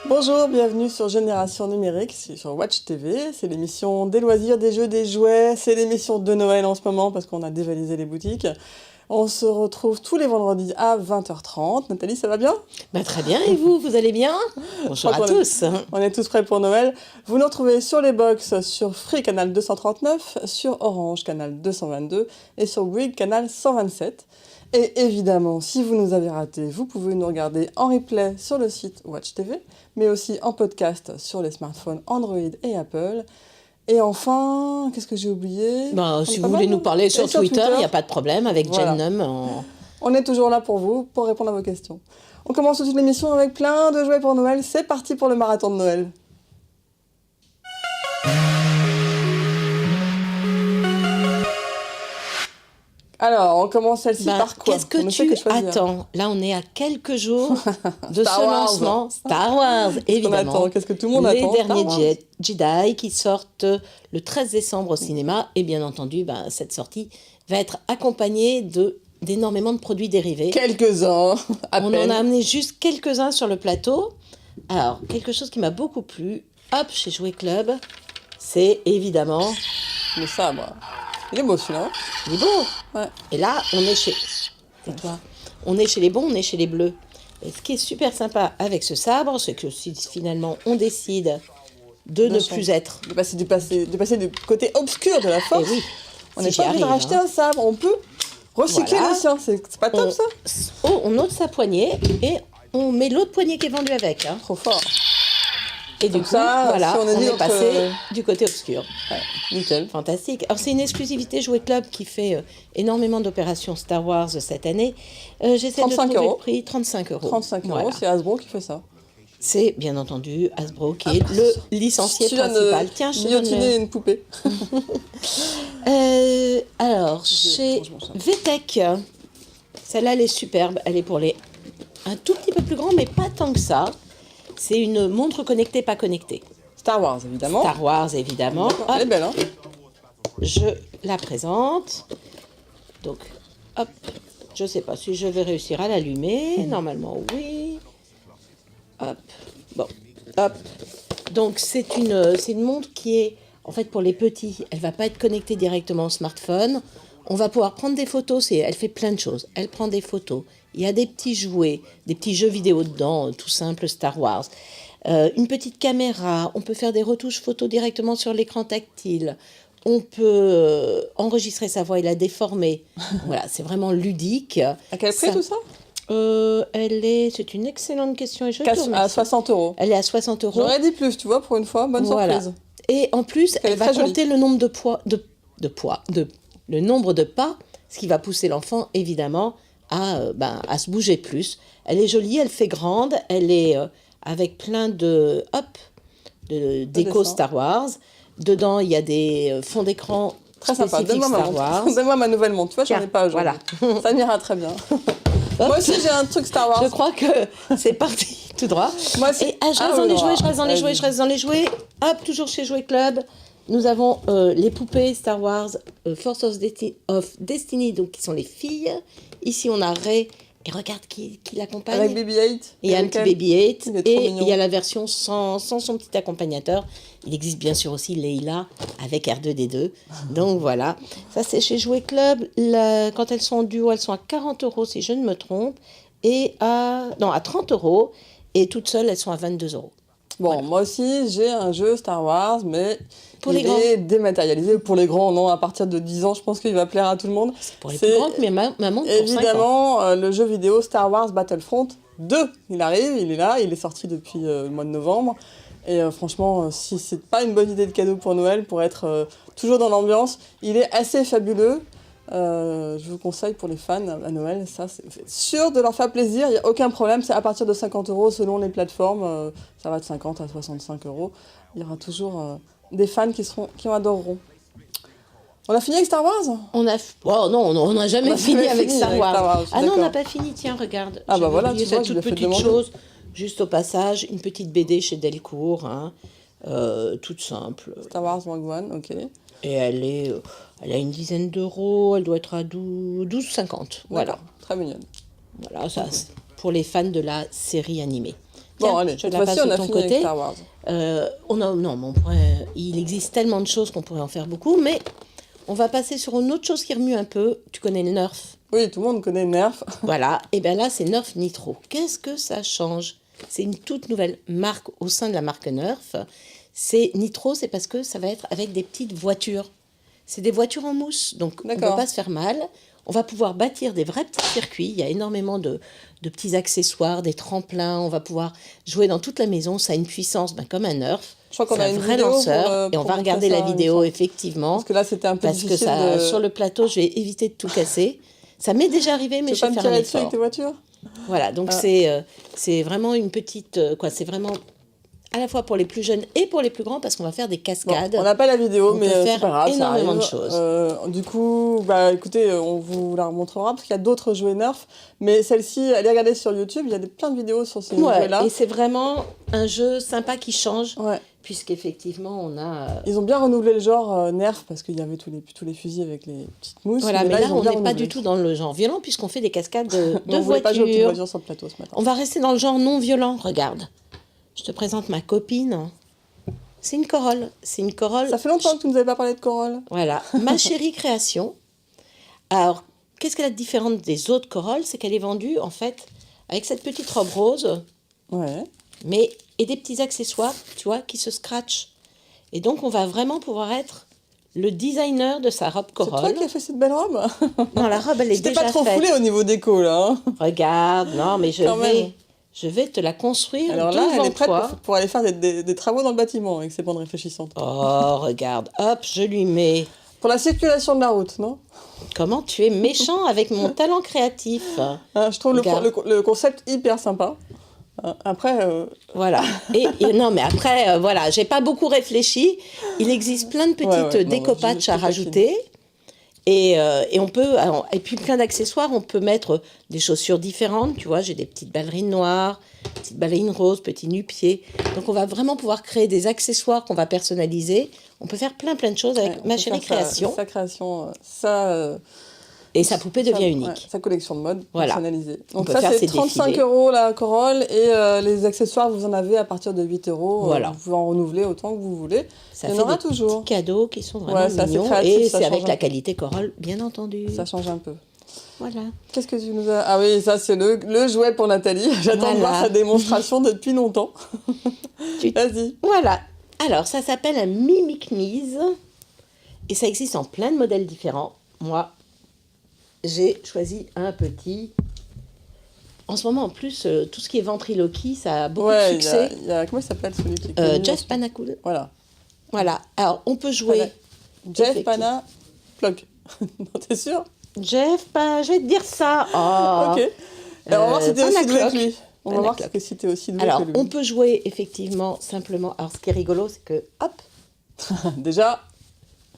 Bonjour, bienvenue sur Génération Numérique, c'est sur Watch TV, c'est l'émission des loisirs, des jeux, des jouets, c'est l'émission de Noël en ce moment parce qu'on a dévalisé les boutiques. On se retrouve tous les vendredis à 20h30. Nathalie, ça va bien ? Très bien, et vous allez bien ? Bonjour à tous. On est tous prêts pour Noël. Vous nous retrouvez sur les box sur Free Canal 239, sur Orange Canal 222 et sur Bouygues Canal 127. Et évidemment, si vous nous avez ratés, vous pouvez nous regarder en replay sur le site Watch TV, mais aussi en podcast sur les smartphones Android et Apple. Et enfin, qu'est-ce que j'ai oublié ? Si vous voulez nous parler sur Twitter, il n'y a pas de problème avec Jennum. On est toujours là pour vous, pour répondre à vos questions. On commence toute l'émission avec plein de jouets pour Noël. C'est parti pour le marathon de Noël. Alors, on commence celle-ci par quoi ? Qu'est-ce que tu attends ? Là, on est à quelques jours de ce lancement. Star Wars, évidemment. Qu'est-ce que tout le monde attend ? Les derniers Jedi qui sortent le 13 décembre au cinéma. Et bien entendu, cette sortie va être accompagnée d'énormément de produits dérivés. Quelques-uns, à peine. On en a amené juste quelques-uns sur le plateau. Alors, quelque chose qui m'a beaucoup plu, chez Jouet Club, c'est évidemment... le sabre. Il est beau celui-là. Il est beau. Ouais. Et là, on est chez... C'est toi. On est chez les bons, on est chez les bleus. Et ce qui est super sympa avec ce sabre, c'est que si finalement on décide de ne plus être... De passer du côté obscur de la force. Et oui. On n'est pas obligé de racheter un sabre. On peut recycler le sien. C'est pas top ça ? On ôte sa poignée et on met l'autre poignée qui est vendue avec. Trop fort. Et du coup, voilà, si on est passé du côté obscur. Ouais, nickel. Fantastique. Alors, c'est une exclusivité Jouet Club qui fait énormément d'opérations Star Wars cette année. J'essaie de trouver le prix, 35 €. 35 €, c'est Hasbro qui fait ça. C'est, bien entendu, Hasbro qui est le licencié principal. Tiens, je te donne une poupée. Alors, chez VTech, celle-là, elle est superbe. Elle est pour les un tout petit peu plus grand, mais pas tant que ça. C'est une montre connectée, pas connectée. Star Wars, évidemment. Star Wars, évidemment. Elle est belle, hein ? Je la présente. Donc, hop. Je ne sais pas si je vais réussir à l'allumer. Normalement, oui. Hop. Bon. Hop. Donc, c'est une montre qui est, en fait, pour les petits. Elle ne va pas être connectée directement au smartphone. On va pouvoir prendre des photos. Elle fait plein de choses. Elle prend des photos. Il y a des petits jouets, des petits jeux vidéo dedans, tout simple, Star Wars. Une petite caméra, on peut faire des retouches photos directement sur l'écran tactile. On peut enregistrer sa voix et la déformer. Voilà, c'est vraiment ludique. À quel prix tout ça ? C'est une excellente question. Et à 60 €. Elle est à 60 €. J'aurais dit plus, tu vois, pour une fois, bonne surprise. Et en plus, elle va compter le nombre le nombre de pas, ce qui va pousser l'enfant, évidemment, à se bouger plus. Elle est jolie, elle fait grande, elle est avec plein de déco Star Wars. Dedans, il y a des fonds d'écran très spécifiques sympa. Star Wars. Donne-moi ma nouvelle montre, tu vois, j'en ai pas aujourd'hui. Voilà. Ça m'ira très bien. Moi aussi, j'ai un truc Star Wars. Je crois que c'est parti tout droit. Moi aussi. Je reste dans les jouets. Hop, toujours chez Jouet Club. Nous avons les poupées Star Wars Force of Destiny, donc qui sont les filles. Ici, on a Rey. Et regarde qui l'accompagne. Avec BB-8. Il y a un petit BB-8. Et il y a la version sans son petit accompagnateur. Il existe bien sûr aussi Leila avec R2D2. Donc voilà. Ça, c'est chez Jouet Club. Quand elles sont en duo, elles sont à 40 € si je ne me trompe. Et à 30 €. Et toutes seules, elles sont à 22 €. Bon, voilà. Moi aussi, j'ai un jeu Star Wars, mais il est dématérialisé. Pour les grands, non, à partir de 10 ans, je pense qu'il va plaire à tout le monde. C'est pour les plus grands, mais maman, pour évidemment, 5 ans. Le jeu vidéo Star Wars Battlefront 2. Il arrive, il est là, il est sorti depuis le mois de novembre. Et franchement, si c'est pas une bonne idée de cadeau pour Noël, pour être toujours dans l'ambiance, il est assez fabuleux. Je vous conseille pour les fans à Noël, ça c'est sûr de leur faire plaisir, il n'y a aucun problème, c'est à partir de 50 € selon les plateformes, ça va de 50 à 65 €. Il y aura toujours des fans qui en adoreront. On a fini avec Star Wars? Oh non, on n'a jamais fini avec Star Wars. Ah non, on n'a d'accord. pas fini, tiens, regarde. Ah bah J'avais voilà, oublié tu vois, cette je toute l'ai fait petite demander. chose, juste au passage, une petite BD chez Delcourt, hein, toute simple. Star Wars Rogue One, ok. Et elle a une dizaine d'euros, elle doit être à 12,50. Voilà. D'accord, très mignonne. Voilà, ça, c'est pour les fans de la série animée. Bon, Tiens, allez, je te cette la passe fois-ci, on de a ton fini avec côté. Star Wars. Non, mais il existe tellement de choses qu'on pourrait en faire beaucoup, mais on va passer sur une autre chose qui remue un peu. Tu connais le Nerf? Oui, tout le monde connaît Nerf. Voilà, et bien là, c'est Nerf Nitro. Qu'est-ce que ça change? C'est une toute nouvelle marque au sein de la marque Nerf. C'est Nitro, c'est parce que ça va être avec des petites voitures. C'est des voitures en mousse, donc on ne va D'accord. pas se faire mal. On va pouvoir bâtir des vrais petits circuits. Il y a énormément de petits accessoires, des tremplins. On va pouvoir jouer dans toute la maison. Ça a une puissance comme un Nerf. Je crois qu'on C'est a un une vrai vidéo lanceur. Et on pour va montrer regarder ça, la il me vidéo, semble. effectivement. Parce que là, c'était un peu Parce que difficile ça, de... sur le plateau, je vais éviter de tout casser. Ça m'est déjà arrivé, mais Tu je peux pas vais me faire un tirer dessus avec effort. tes voitures? Voilà, donc Ah. c'est vraiment une petite... c'est vraiment à la fois pour les plus jeunes et pour les plus grands, parce qu'on va faire des Bon, cascades. on n'a pas la vidéo, On mais peut c'est faire pas grave, ça énormément arrive. de choses. Du coup, bah écoutez, on vous la remontrera parce qu'il y a d'autres jouets Nerf, mais celle-ci, allez regarder sur YouTube, il y a plein de vidéos sur ces Ouais, jouets-là. et c'est vraiment un jeu sympa qui change, Ouais. puisqu'effectivement, on a... Ils ont bien renouvelé le genre Nerf parce qu'il y avait tous les fusils avec les petites mousses. Voilà, mais là, ils ont on bien n'est pas renouvelé. du tout dans le genre violent, puisqu'on fait des cascades de Mais on voulait pas jouer aux petites voitures. voitures sur le plateau ce matin. On va rester dans le genre non violent, regarde. Je te présente ma copine. C'est une Corolle. C'est une Corolle... Ça fait longtemps que tu nous avais pas parlé de Corolle. Voilà, ma chérie création. Alors, qu'est-ce qu'elle a de différente des autres Corolles? C'est qu'elle est vendue, en fait, avec cette petite robe rose, Ouais. et des petits accessoires, tu vois, qui se scratchent. Et donc, on va vraiment pouvoir être le designer de sa robe C'est toi Corolle. qui as fait cette belle robe? Non, la robe, elle est J'étais déjà pas trop faite. foulée au niveau déco, là. Hein. Regarde, non, mais Quand même. je vais te la construire Alors là, devant elle est prête toi. pour aller faire des travaux dans le bâtiment avec ses bandes réfléchissantes. Oh, regarde, hop, je lui mets... Pour la circulation de la route, non? Comment tu es méchant avec mon talent créatif. Hein, je trouve Regarde. le concept hyper sympa. Après, Voilà. Et non, mais après, voilà, j'ai pas beaucoup réfléchi. Il existe plein de petites ouais, non, décopatchs je à te rajouter. Et on peut, et puis plein d'accessoires. On peut mettre des chaussures différentes. Tu vois, j'ai des petites ballerines noires, petites ballerines roses, petits nu-pieds. Donc, on va vraiment pouvoir créer des accessoires qu'on va personnaliser. On peut faire plein de choses avec ouais, on ma peut chérie faire création. sa création, Et sa poupée devient unique. ouais, sa collection de mode Voilà. personnalisée. On Donc peut ça, faire c'est ses 35 défilés. € la Corolle et les accessoires, vous en avez à partir de 8 €. Voilà. Vous pouvez en renouveler autant que vous voulez. Ça Il y en fait aura des toujours. petits cadeaux qui sont vraiment Ouais, c'est assez mignons. créatif, Et ça c'est change avec un la peu. qualité Corolle, bien entendu. Ça change un peu. Voilà. Qu'est-ce que tu nous as... Ah oui, ça, c'est le jouet pour Nathalie. J'attends de voir Voilà. sa démonstration depuis longtemps. Tu- Vas-y. Voilà. Alors, ça s'appelle un Mimic Knees. Et ça existe en plein de modèles différents. Moi, j'ai choisi un petit. En ce moment, en plus, tout ce qui est ventriloquie, ça a beaucoup de Ouais, succès. il y a... Comment il s'appelle celui qui est connu Jeff ensuite Panacool. Voilà. Voilà. Alors, on peut jouer. Pana- Jeff Effectivement. Pana Plug. Non, t'es sûr? Jeff, je vais te dire ça. Oh. Ok. Et on va voir si t'es aussi doué Panacloc. que lui. On va voir Panacloc. si t'es aussi doué Alors, que lui. on peut jouer effectivement simplement. Alors, ce qui est rigolo, c'est que, hop, Déjà,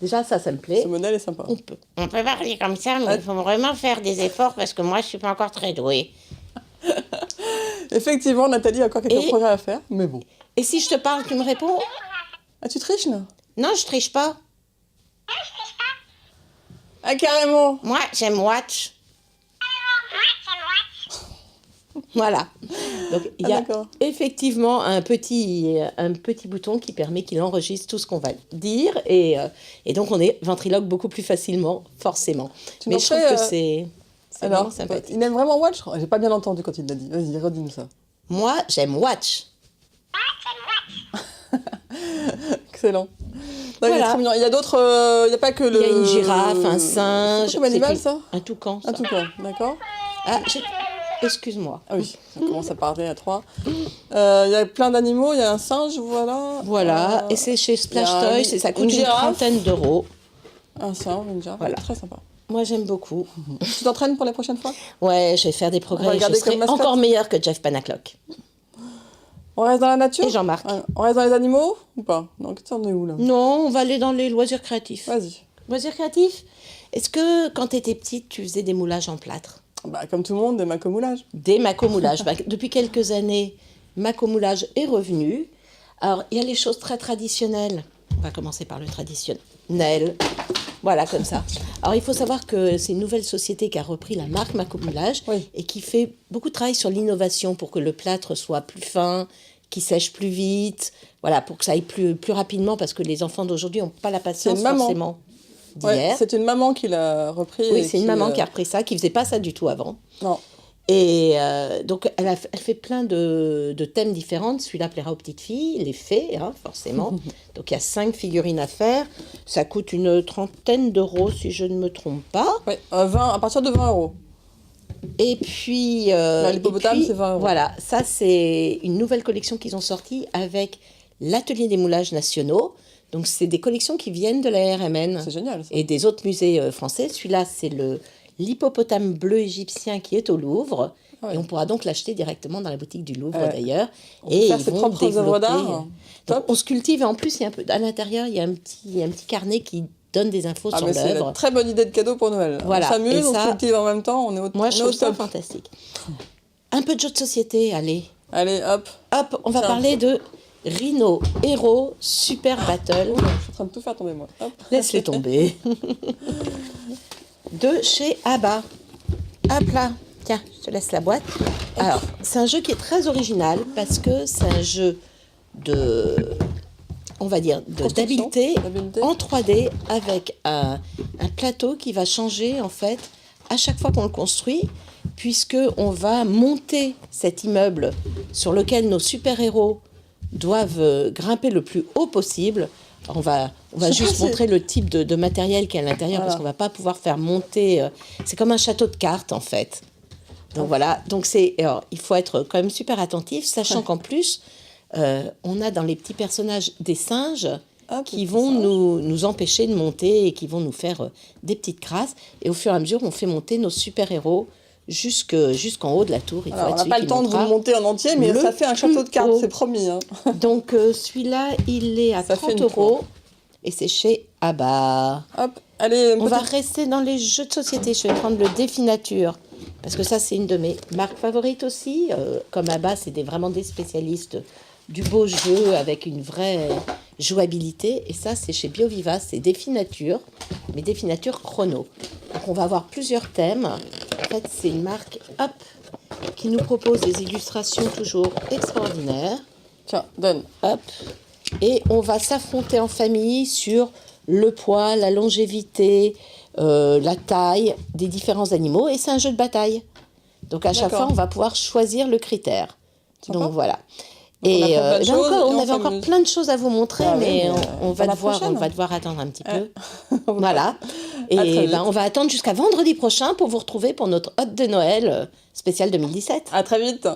déjà, ça me plaît. ce modèle est sympa. On peut. On peut parler comme ça, mais il faut vraiment faire des efforts parce que moi, je suis pas encore très douée. Effectivement, Nathalie a encore quelques Et- progrès à faire, mais bon. Et si je te parle, tu me réponds? Ah, tu triches, là? Non, je triche pas. Ah, carrément! Moi, j'aime watch. Voilà. Donc, il y Ah, a d'accord. effectivement un petit bouton qui permet qu'il enregistre tout ce qu'on va dire. Et donc, on est ventriloque beaucoup plus facilement, forcément. Tu Mais m'en je trouve fais, que c'est Alors, vraiment sympathique. il aime vraiment Watch? J'ai pas bien entendu quand il l'a dit. Vas-y, redis-nous ça. Moi, j'aime watch. Excellent. Non, il est Voilà. trop mignon. Il y a d'autres... il n'y a pas que le... Il y a une girafe, un singe. C'est comme animal, c'est ça? Un toucan, ça. Un toucan, d'accord. Ah, excuse-moi. Ah oui, ça commence à parler à 3. Il y a plein d'animaux, il y a un singe, voilà. Voilà, et c'est chez Splash il y a Toys, et ça coûte une girafe. trentaine d'euros. Un singe, une girafe, Voilà. très sympa. Moi, j'aime beaucoup. Tu t'entraînes pour les prochaines fois? Ouais, je vais faire des On va progrès. Je regarder serai comme mascotte. encore meilleure que Jeff Panaclock. On reste dans la nature? Et Jean-Marc. On reste dans les animaux ou pas? Non, tu en es où là? Non, on va aller dans les loisirs créatifs. Vas-y. Loisirs créatifs. Est-ce que quand tu étais petite, tu faisais des moulages en plâtre? Bah, comme tout le monde, des macomoulages. Des macomoulages. Bah, depuis quelques années, macomoulage est revenu. Alors, il y a les choses très traditionnelles. On va commencer par le traditionnel. Voilà, comme ça. Alors, il faut savoir que c'est une nouvelle société qui a repris la marque Macomoulage et qui fait beaucoup de travail sur l'innovation pour que le plâtre soit plus fin, qu'il sèche plus vite, voilà, pour que ça aille plus rapidement, parce que les enfants d'aujourd'hui n'ont pas la patience forcément d'hier. Ouais, c'est une maman qui l'a repris. Oui, c'est une maman qui a repris ça, qui ne faisait pas ça du tout avant. Non. Et donc, elle fait plein de thèmes différents. Celui-là plaira aux petites filles, les fées, hein, forcément. Donc, il y a 5 figurines à faire. Ça coûte une 30aine d'euros, si je ne me trompe pas. Oui, à partir de 20 euros. Et puis... l'hippopotame, c'est 20 euros. Voilà, ça, c'est une nouvelle collection qu'ils ont sortie avec l'Atelier des moulages nationaux. Donc, c'est des collections qui viennent de la RMN. C'est génial, ça. Et des autres musées français. Celui-là, c'est l'hippopotame bleu égyptien qui est au Louvre. Et on pourra donc l'acheter directement dans la boutique du Louvre, d'ailleurs. Et faire ses propres œuvres d'art. Donc, on se cultive. Et en plus, il y a un peu, à l'intérieur, il y a un petit carnet qui donne des infos sur c'est l'œuvre. une très bonne idée de cadeau pour Noël. Voilà. On s'amuse, on cultive en même temps, on est au top. Moi, je trouve ça fantastique. Un peu de jeu de société, allez. Allez, hop. Hop, on va parler de Rhino Hero Super Battle. Je suis en train de tout faire tomber, moi. Hop. Laisse-les tomber. De chez ABBA. Hop là. Tiens, je te laisse la boîte. Alors, c'est un jeu qui est très original parce que c'est un jeu on va dire, d'habileté en 3D avec un plateau qui va changer, en fait, à chaque fois qu'on le construit, puisqu'on va monter cet immeuble sur lequel nos super-héros doivent grimper le plus haut possible. Alors, on va juste montrer le type de matériel qu'il y a à l'intérieur, parce qu'on ne va pas pouvoir faire monter... c'est comme un château de cartes, en fait. Donc voilà, il faut être quand même super attentif, sachant qu'en plus... on a dans les petits personnages des singes qui vont nous empêcher de monter et qui vont nous faire des petites crasses. Et au fur et à mesure, on fait monter nos super-héros jusqu'en haut de la tour. Alors, on n'a pas le temps de vous le monter en entier, mais ça fait un château de cartes, c'est promis. Hein. Donc, celui-là, il est à 30 euros et c'est chez ABBA. Hop, allez, on va rester dans les jeux de société. Je vais prendre le Défi Nature. Parce que ça, c'est une de mes marques favorites aussi. Comme ABBA, c'est vraiment des spécialistes du beau jeu avec une vraie jouabilité. Et ça, c'est chez BioViva, c'est Défi Nature, mais Défi Nature chrono. Donc, on va avoir plusieurs thèmes. En fait, c'est une marque qui nous propose des illustrations toujours extraordinaires. Tiens, donne. Hop. Et on va s'affronter en famille sur le poids, la longévité, la taille des différents animaux. Et c'est un jeu de bataille. Donc, à chaque fois, on va pouvoir choisir le critère. Donc, voilà. Et on avait encore plein de choses à vous montrer, mais on va devoir attendre un petit peu. Voilà. Et on va attendre jusqu'à vendredi prochain pour vous retrouver pour notre hôte de Noël spécial 2017. À très vite.